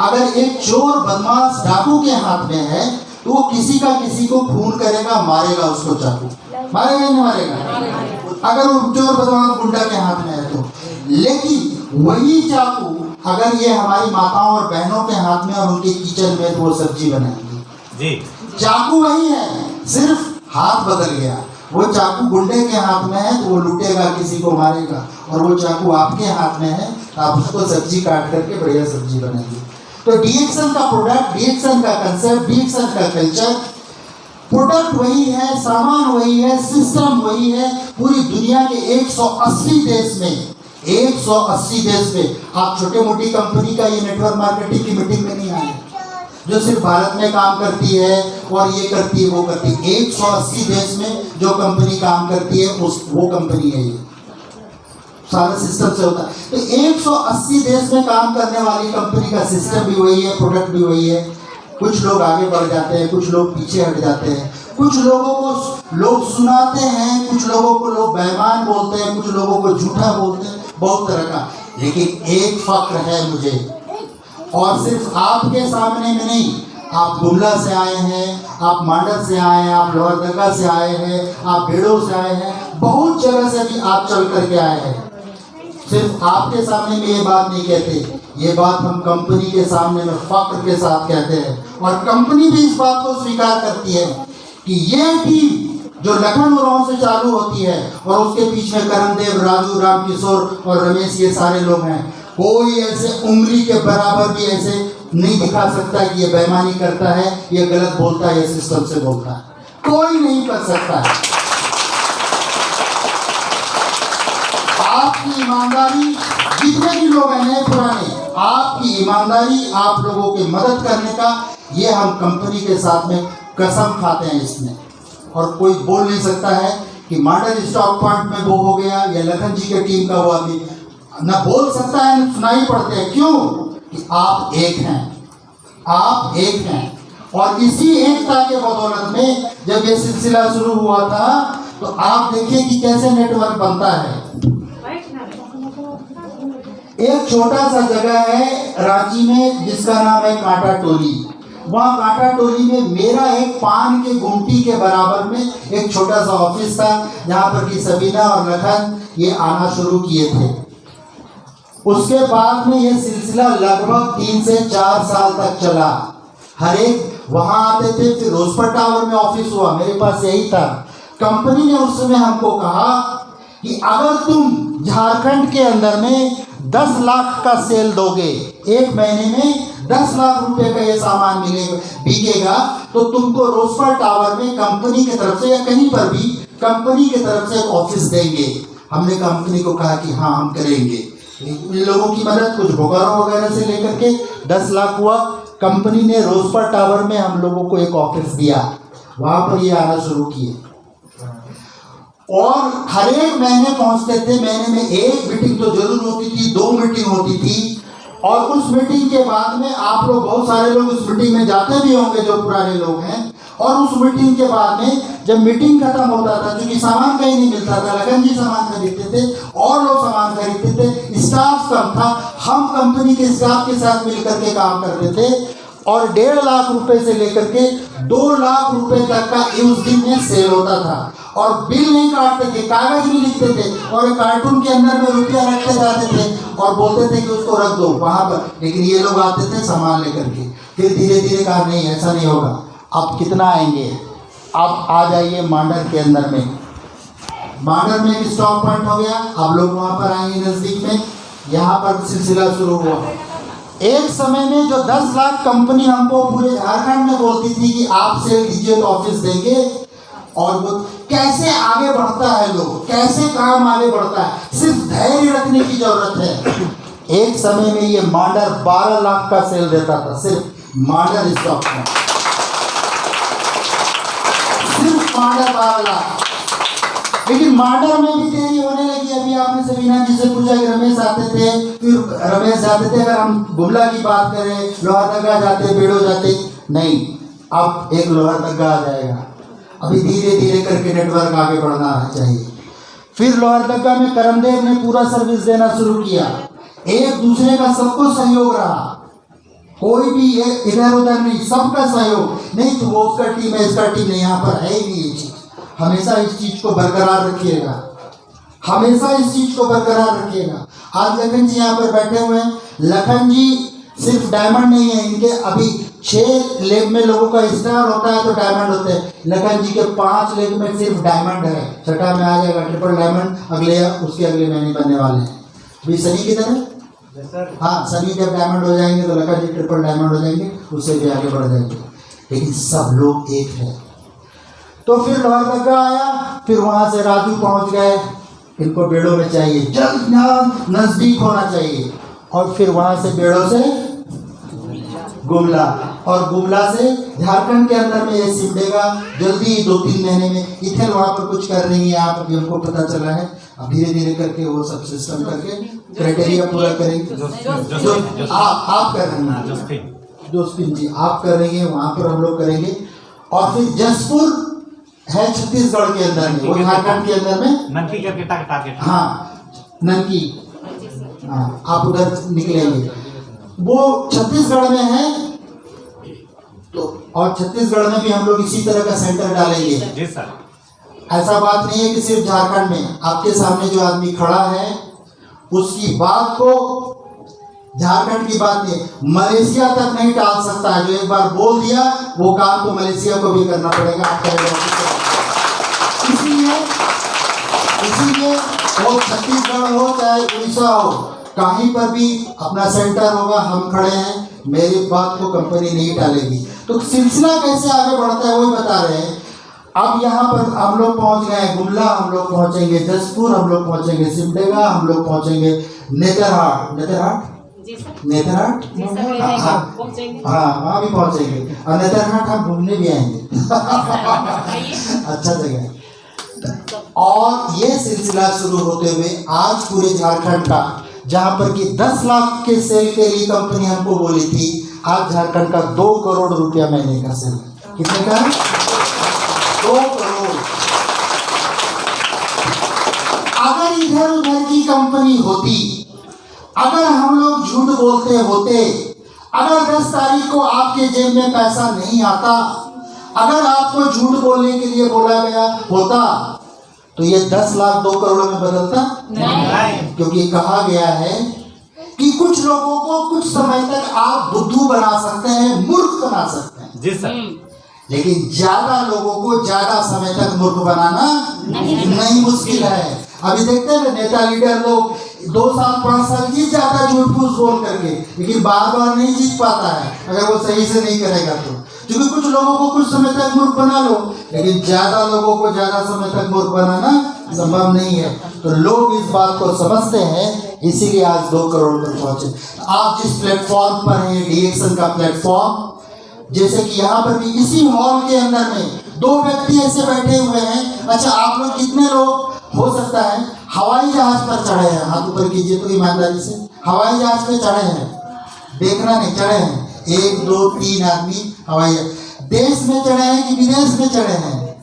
अगर एक चोर बदमाश डाकू के हाथ में है तो वो किसी को खून करेगा, मारेगा, उसको चाकू मारेगा नहीं मारेगा, अगर वो चोर बदमाश गुंडा के हाथ में है तो। लेकिन वही चाकू अगर ये हमारी माताओं और बहनों के हाथ में और उनके किचन में, तो वो सब्जी बनाएंगी जी। चाकू वही है, सिर्फ हाथ बदल गया। वो चाकू गुंडे के हाथ में है तो वो लूटेगा, किसी को मारेगा, और वो चाकू आपके हाथ में है तो आप उसको सब्जी काट करके बढ़िया सब्जी बनाएंगे। तो डीएक्शन का प्रोडक्ट, डीएक्शन का कंसेप्ट, डीएक्शन का कल्चर, प्रोडक्ट वही है, सामान वही है, सिस्टम वही है। पूरी दुनिया के 180 देश में, 180 देश में आप छोटे मोटी कंपनी का ये नेटवर्क मार्केटिंग की मीटिंग में नहीं आए जो सिर्फ भारत में काम करती है और ये करती है वो करती है। 180 देश में जो कंपनी काम करती है वो कंपनी है, ये सारा सिस्टम से होता है। तो 180 देश में काम करने वाली कंपनी का सिस्टम भी वही है, प्रोडक्ट भी वही है। कुछ लोग आगे बढ़ जाते हैं, कुछ लोग पीछे हट जाते हैं, कुछ लोगों को लोग सुनाते हैं, कुछ लोगों को लोग बेईमान बोलते हैं, कुछ लोगों को झूठा बोलते हैं, बहुत तरह का। लेकिन एक फक्र है मुझे, और सिर्फ आपके सामने में नहीं, आप गुमला से आए हैं, आप मांडर से आए हैं, आप लोहरदगा से आए हैं, आप बेड़ो से आए हैं, बहुत जगह से भी आप चल करके आए हैं। सिर्फ आपके सामने में ये बात नहीं कहते, ये बात हम कंपनी के सामने में फक्र के साथ कहते हैं, और कंपनी भी इस बात को स्वीकार करती है कि ये टीम जो लखनऊ से चालू होती है और उसके पीछे करणदेव, राजू, रामकिशोर और रमेश, ये सारे लोग हैं, कोई ऐसे उंगली के बराबर भी ऐसे नहीं दिखा सकता कि ये बेईमानी करता है, ये गलत बोलता है, ये सिस्टम से बोलता है, कोई नहीं कर सकता है। आपकी ईमानदारी, जितने भी लोग हैं नए पुराने, आपकी ईमानदारी, आप लोगों की मदद करने का, ये हम कंपनी के साथ में कसम खाते हैं इसमें। और कोई बोल नहीं सकता है कि मॉडल स्टॉक पॉइंट में वो हो गया या लखन जी के टीम का वो आदमी, ना बोल सकता है, ना सुनाई पड़ते हैं। क्यों? कि आप एक हैं, आप एक हैं। और इसी एकता के बदौलत में जब ये सिलसिला शुरू हुआ था तो आप देखिए कि कैसे नेटवर्क बनता है। एक छोटा सा जगह है रांची में जिसका नाम है कांटा टोली। वहाँ कांटा टोली में मेरा एक पान के गुमटी के बराबर में एक छोटा सा ऑफिस था, जहाँ पर कि सबीना और लखन ये आना शुरू किए थे। उसके बाद में ये सिलसिला लगभग 3 से 4 साल तक चला। हर एक वहाँ आते थे, फिर रोजपर टावर में ऑफिस हुआ, मेरे पास यही था। कंपनी ने उस समय हमको कहा कि अगर तुम झारखंड के अंदर में 10 लाख का सेल दोगे, एक महीने में 10 लाख रुपए का ये सामान मिलेगा, बिकेगा, तो तुमको रोजपर टावर में कंपनी की तरफ से या कहीं पर भी कंपनी की तरफ से एक ऑफिस देंगे। हमने कंपनी को कहा कि हाँ हम करेंगे। इन लोगों की मदद, कुछ बोकारो वगैरह से लेकर के 10 लाख हुआ। कंपनी ने रोजपर टावर में हम लोगों को एक ऑफिस दिया, वहाँ पर ये आना शुरू किए और हर एक महीने पहुँचते थे। महीने में एक मीटिंग तो जरूर होती थी, 2 मीटिंग होती थी। और उस मीटिंग के बाद में आप लोग, बहुत सारे लोग उस मीटिंग में जाते भी होंगे जो पुराने लोग हैं। और उस मीटिंग के बाद में जब मीटिंग खत्म होता था, क्योंकि सामान कहीं नहीं मिलता था, लखन जी सामान खरीदते थे और लोग सामान खरीदते थे, स्टाफ कम था, हम कंपनी के स्टाफ के साथ मिलकर के काम करते थे। और 1.5 लाख रुपए से लेकर के 2 लाख रुपए तक का उस दिन में सेल होता था। और बिल नहीं काटते थे, कागज नहीं लिखते थे, और एक कार्टून के अंदर में रुपया रखते जाते थे और बोलते थे कि उसको रख दो वहाँ पर। लेकिन ये लोग आते थे सामान लेकर के, फिर धीरे धीरे कहा नहीं ऐसा नहीं होगा, अब कितना आएंगे, अब आ जाइए मांडर के अंदर में। मांडर में एक स्टॉक पॉइंट हो गया, अब लोग वहाँ पर आएंगे नज़दीक में, यहाँ पर सिलसिला शुरू हुआ। एक समय में जो 10 लाख कंपनी हमको पूरे झारखंड में बोलती थी कि आप सेल दीजिए तो ऑफिस देंगे, और वो कैसे आगे बढ़ता है, लोग कैसे काम आगे बढ़ता है, सिर्फ धैर्य रखने की जरूरत है। एक समय में ये मांडर 12 लाख का सेल देता था, सिर्फ मांडर स्टॉक में, सिर्फ मांडर 12 लाख। लेकिन मांडर में भी देरी होने लगी। अभी आपने सबीना जी से पूछा कि रमेश आते थे, फिर रमेश जाते थे। अगर हम गुमला की बात करें, लोहरदगा जाते, बेड़ो जाते, नहीं, अब एक लोहरदगा आ जाएगा। अभी धीरे धीरे करके नेटवर्क आगे बढ़ना चाहिए। फिर लोहरदगा में करमदेव ने पूरा सर्विस देना शुरू किया, एक दूसरे का सबको सहयोग रहा। कोई भी इधर उधर नहीं, सबका सहयोग। नहीं तो वो उसका टीम है, इसका टीम नहीं, यहाँ पर है ही नहीं ये चीज। हमेशा इस चीज को बरकरार रखिएगा, हमेशा इस चीज को बरकरार रखिएगा। आज लखन जी यहाँ पर बैठे हुए हैं। लखन जी सिर्फ डायमंड नहीं है, इनके अभी 6 लेग में लोगों का स्टार होता है तो डायमंड होते हैं। लखन जी के 5 लेग में सिर्फ डायमंड है। छठा में आ जाएगा ट्रिपल डायमंड, अगले उसके अगले महीने बनने वाले हैं। अभी सनी की तरह हाँ, सनी जब डायमंड हो जाएंगे तो लखन जी ट्रिपल डायमंड हो जाएंगे, उससे भी आगे बढ़ जाएंगे। लेकिन सब लोग एक है। तो फिर लोहरदगा आया, फिर वहां से राजू पहुंच गए। इनको बेड़ों में चाहिए, जल्द नजदीक होना चाहिए। और फिर वहां से बेड़ों से गुमला, और गुमला से झारखंड के अंदर में ये सिमडेगा जल्दी 2-3 महीने में। इथेल वहां पर कुछ कर रही है आप, अभी हमको पता चला है। अब धीरे धीरे करके वो सब सिस्टम करके क्राइटेरिया पूरा करेंगे। जो आप कर रहे हैं, जोस्पिन जी आप कर रही है, वहां पर हम लोग करेंगे। और फिर जसपुर है छत्तीसगढ़ के अंदर में, वो झारखंड के अंदर में ननकी करके टारगेट। हाँ, ननकी, हाँ, आप उधर निकलेंगे, वो छत्तीसगढ़ में है। तो और छत्तीसगढ़ में भी हम लोग इसी तरह का सेंटर डालेंगे। जी सर। ऐसा बात नहीं है कि सिर्फ झारखंड में। आपके सामने जो आदमी खड़ा है उसकी बात को, झारखंड की बात नहीं, मलेशिया तक नहीं टाल सकता है। जो एक बार बोल दिया वो काम तो मलेशिया को भी करना पड़ेगा। इसीलिए वो छत्तीसगढ़ हो चाहे उड़ीसा हो, कहीं पर भी अपना सेंटर होगा, हम खड़े हैं, मेरी बात को कंपनी नहीं टालेगी। तो सिलसिला कैसे आगे बढ़ता है वही बता रहे हैं। अब यहाँ पर हम लोग पहुंच गए गुमला, हम लोग पहुंचेंगे जसपुर, हम लोग पहुंचेंगे सिमडेगा, हम लोग पहुंचेंगे नेतरहाट। नेतरहाट हाँ, वहाँ भी पहुंचेंगे। और नेतरहाट हम घूमने भी आएंगे अच्छा जगह। और ये सिलसिला शुरू होते हुए आज पूरे झारखंड का, जहां पर कि 10 लाख के सेल के लिए कंपनी हमको बोली थी, आज झारखंड का 2 करोड़ रुपया महीने का सेल। कितने का? 2 करोड़। अगर इधर उधर की कंपनी होती, अगर हम लोग झूठ बोलते होते, अगर 10 तारीख को आपके जेब में पैसा नहीं आता, अगर आपको झूठ बोलने के लिए बोला गया होता, तो ये 10 लाख 2 करोड़ में बदलता नहीं। क्योंकि कहा गया है कि कुछ लोगों को कुछ समय तक आप बुद्धू बना सकते हैं, मूर्ख बना सकते हैं। जी सर। लेकिन ज्यादा लोगों को ज्यादा समय तक मूर्ख बनाना नहीं मुश्किल है। अभी देखते हैं नेता लीडर लोग 2 साल 5 साल जीत जाता है झूठ फूस बोल करके, लेकिन बार बार नहीं जीत पाता है अगर वो सही से नहीं करेगा तो। क्योंकि कुछ लोगों को कुछ समय तक मूर्ख बना लो, लेकिन ज्यादा लोगों को ज्यादा समय तक मूर्ख बनाना संभव नहीं है। तो लोग इस बात को समझते हैं, इसीलिए आज 2 करोड़ पर पहुंचे। आप जिस प्लेटफॉर्म पर हैं, डीएक्शन का प्लेटफॉर्म, जैसे कि यहाँ पर भी इसी हॉल के अंदर में 2 व्यक्ति ऐसे बैठे हुए हैं। अच्छा, आप लोग कितने लोग हो सकता है हवाई जहाज पर चढ़े हैं? हाथ ऊपर कीजिए तो ईमानदारी से। हवाई जहाज पे चढ़े हैं, देखना नहीं, चढ़े हैं। 1 2 3 आदमी हवाई देश में चढ़े हैं कि विदेश में चढ़े हैं?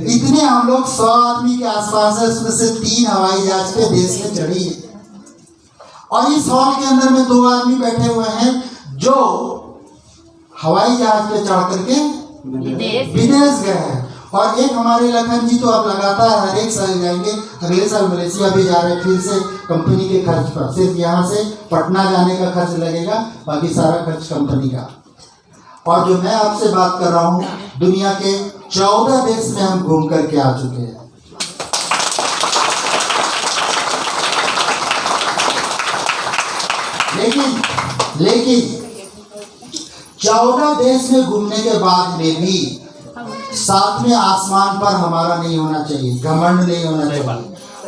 इतने हम लोग 100 आदमी के आसपास है, उसमें से 3 हवाई जहाज पे देश में चढ़ी है। और इस हॉल के अंदर में 2 आदमी बैठे हुए हैं जो हवाई जहाज पे चढ़ करके विदेश गए हैं। और एक हमारे लखन जी तो अब लगातार हर एक साल जाएंगे, अगले साल मलेशिया भी जा रहे हैं, फिर से कंपनी के खर्च पर। सिर्फ यहाँ से पटना जाने का खर्च लगेगा, बाकी सारा खर्च कंपनी का। और जो मैं आपसे बात कर रहा हूँ, दुनिया के 14 देश में हम घूम करके आ चुके हैं। लेकिन 14 देश में घूमने के बाद में भी 7वें आसमान पर हमारा नहीं होना चाहिए, घमंड नहीं होना चाहिए।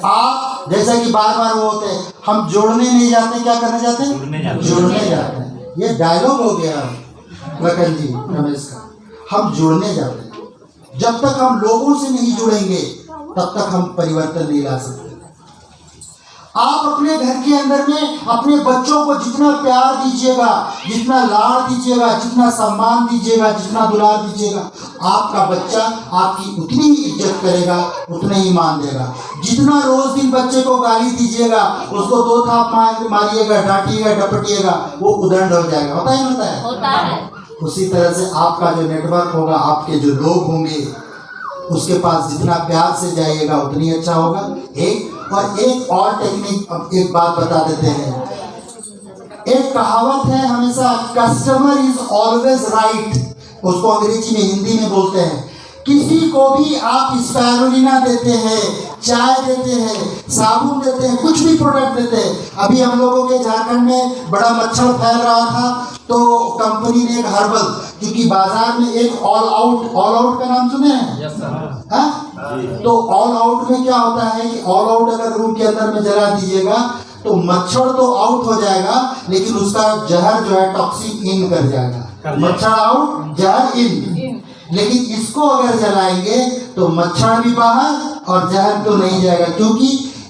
आप जैसा कि बार बार वो होते हैं, हम जोड़ने नहीं जाते, क्या करने जाते हैं? जुड़ने जाते हैं। ये डायलॉग हो गया लखन जी रमेश का। हम जुड़ने जाते हैं। जब तक हम लोगों से नहीं जुड़ेंगे तब तक हम परिवर्तन नहीं ला सकते। आप अपने घर के अंदर में अपने बच्चों को जितना प्यार दीजिएगा, जितना लाड़ दीजिएगा, जितना सम्मान दीजिएगा, जितना दुलार दीजिएगा, आपका बच्चा आपकी उतनी ही इज्जत करेगा, उतना ही मान देगा। जितना रोज दिन बच्चे को गाली दीजिएगा, उसको 2 थाप मारिएगा, डांटिएगा, डपटिएगा, वो उदंड हो जाएगा। होता ही होता है, होता है। उसी तरह से आपका जो नेटवर्क होगा, आपके जो लोग होंगे, उसके पास जितना प्यार से जाइएगा उतनी अच्छा होगा। एक और टेक्निक, अब एक बात बता देते हैं। एक कहावत है हमेशा, कस्टमर इज ऑलवेज राइट। उसको अंग्रेजी में, हिंदी में बोलते हैं, किसी को भी आप स्पायरुलिना देते हैं, चाय देते हैं, साबुन देते हैं, कुछ भी प्रोडक्ट देते हैं। अभी हम लोगों के झारखंड में बड़ा मच्छर फैल रहा था, तो कंपनी ने एक हर्बल, क्योंकि बाजार में एक ऑल आउट का नाम सुने हैं? Yes sir. तो ऑल आउट में क्या होता है कि ऑल आउट अगर रूम के अंदर में जला दीजिएगा तो मच्छर तो आउट हो जाएगा, लेकिन उसका जहर जो है टॉक्सिक इन कर जाएगा। मच्छर आउट, जहर इन। लेकिन इसको अगर जलाएंगे तो मच्छर भी बाहर और जहर तो नहीं जाएगा, क्योंकि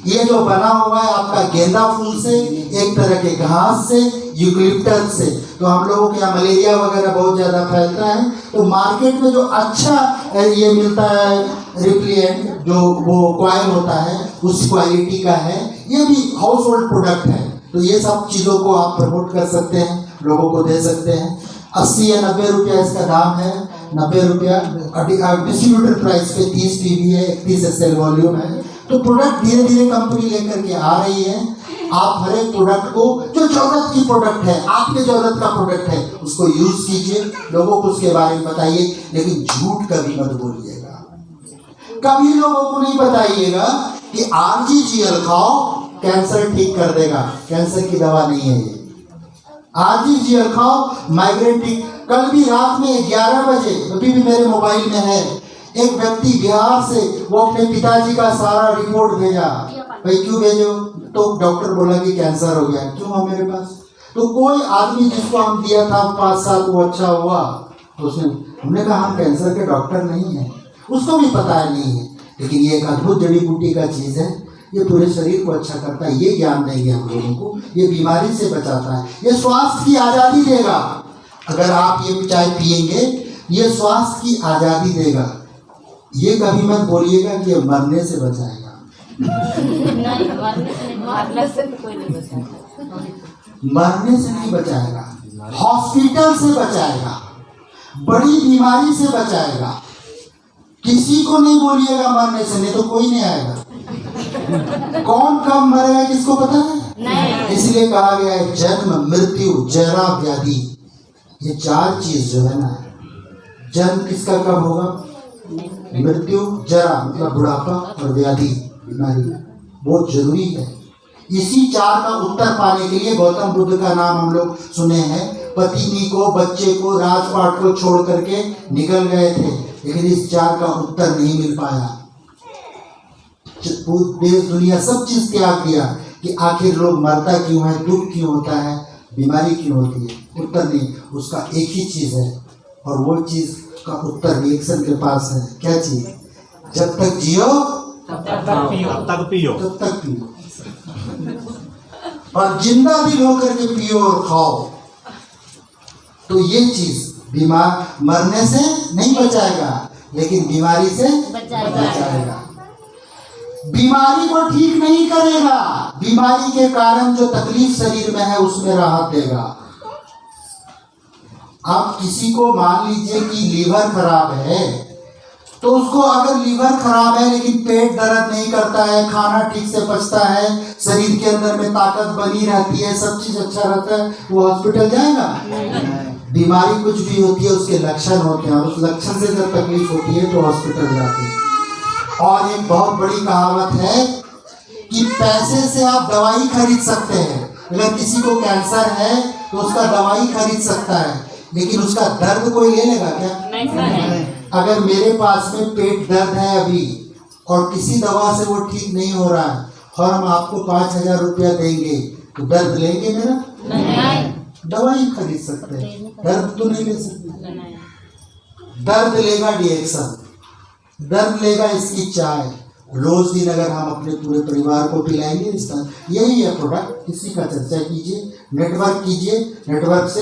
ये जो बना हुआ है आपका गेंदा फूल से, एक तरह के घास से, यूकलिप्टस से। तो हम लोगों के यहाँ मलेरिया वगैरह बहुत ज़्यादा फैलता है, तो मार्केट में जो अच्छा ये मिलता है रिप्लिएंट, जो वो कॉइल होता है, उस क्वालिटी का है। ये भी हाउस होल्ड प्रोडक्ट है, तो ये सब चीज़ों को आप प्रमोट कर सकते हैं, लोगों को दे सकते हैं। 80 या 90 रुपया इसका दाम है, 90 रुपया डिस्ट्रीब्यूटर प्राइस पे 30 पीवी है, 31 SL वॉल्यूम है। तो प्रोडक्ट धीरे धीरे कंपनी लेकर के आ रही है। आप हर एक प्रोडक्ट को, जो जरूरत की प्रोडक्ट है, आपके जरूरत का प्रोडक्ट है, उसको यूज कीजिए, लोगों को उसके बारे में बताइए, लेकिन झूठ कभी मत बोलिएगा। कभी लोगों को नहीं बताइएगा कि RGGL खाओ कैंसर ठीक कर देगा, कैंसर की दवा नहीं है ये। RGGL खाओ माइग्रेन ठीक। कल भी रात में 11 बजे, अभी भी मेरे मोबाइल में है, एक व्यक्ति बिहार से, वो अपने पिताजी का सारा रिपोर्ट भेजा। भाई क्यों भेजो? तो डॉक्टर बोला कि कैंसर हो गया। क्यों हो मेरे पास? तो कोई आदमी जिसको हम दिया था 5 साल, वो अच्छा हुआ, तो उसने, हमने कहा हम कैंसर के डॉक्टर नहीं है, उसको भी पता है नहीं है, लेकिन ये एक अद्भुत जड़ी बूटी का चीज़ है, ये पूरे शरीर को अच्छा करता है। ये ज्ञान देंगे हम लोगों को, ये बीमारी से बचाता है, ये स्वास्थ्य की आज़ादी देगा। अगर आप ये चाय पिएंगे, ये स्वास्थ्य की आज़ादी देगा। ये कभी मत बोलिएगा कि ये मरने से बचाएगा। मरने से नहीं बचाएगा, हॉस्पिटल से बचाएगा, बड़ी बीमारी से बचाएगा। किसी को नहीं बोलिएगा मरने से, नहीं तो कोई नहीं आएगा। कौन कब मरेगा किसको पता है? इसलिए कहा गया है जन्म, मृत्यु, जरा, व्याधि। ये 4 चीज जो है ना, जन्म किसका कब होगा, मृत्यु, जरा मतलब बुढ़ापा, और व्याधि बीमारी, बहुत जरूरी है। इसी 4 का उत्तर पाने के लिए गौतम बुद्ध का नाम हम लोग सुने हैं। पत्नी को, बच्चे को, राजपाट को छोड़ करके निकल गए थे, लेकिन इस 4 का उत्तर नहीं मिल पाया। देश दुनिया सब चीज त्याग दिया कि आखिर लोग मरता क्यों है, दुख क्यों होता है, बीमारी क्यों होती है। उत्तर नहीं, उसका एक ही चीज है, और वो चीज का उत्तर रिएक्शन के पास है। क्या चीज? जब तक जियो तब तक पियो, तब तक पियो, और जिंदा दिल होकर के पियो और खाओ। तो ये चीज बीमार, मरने से नहीं बचाएगा, लेकिन बीमारी से बचाएगा। बीमारी को ठीक नहीं करेगा, बीमारी के कारण जो तकलीफ शरीर में है उसमें राहत देगा। आप किसी को मान लीजिए कि लीवर खराब है, तो उसको अगर लीवर खराब है लेकिन पेट दर्द नहीं करता है, खाना ठीक से पचता है, शरीर के अंदर में ताकत बनी रहती है, सब चीज अच्छा रहता है, वो हॉस्पिटल जाएगा? बीमारी कुछ भी होती है उसके लक्षण होते हैं, उस लक्षण से जब तकलीफ होती है तो हॉस्पिटल जाते हैं। और एक बहुत बड़ी कहावत है कि पैसे से आप दवाई खरीद सकते हैं। अगर किसी को कैंसर है तो उसका दवाई खरीद सकता है, लेकिन उसका दर्द कोई ले लेगा क्या? नहीं। अगर मेरे पास में पेट दर्द है अभी और किसी दवा से वो ठीक नहीं हो रहा है, और हम आपको 5000 रुपया देंगे, तो दर्द लेंगे मेरा? नहीं। दवाई खरीद सकते हैं, दर्द तो नहीं ले सकते। दर्द लेगा रिएक्शन, दर्द लेगा इसकी चाय, रोज दिन अगर हम अपने पूरे परिवार को पिलाएंगे इसका यही है प्रोडक्ट। किसी का चर्चा कीजिए, नेटवर्क कीजिए, नेटवर्क से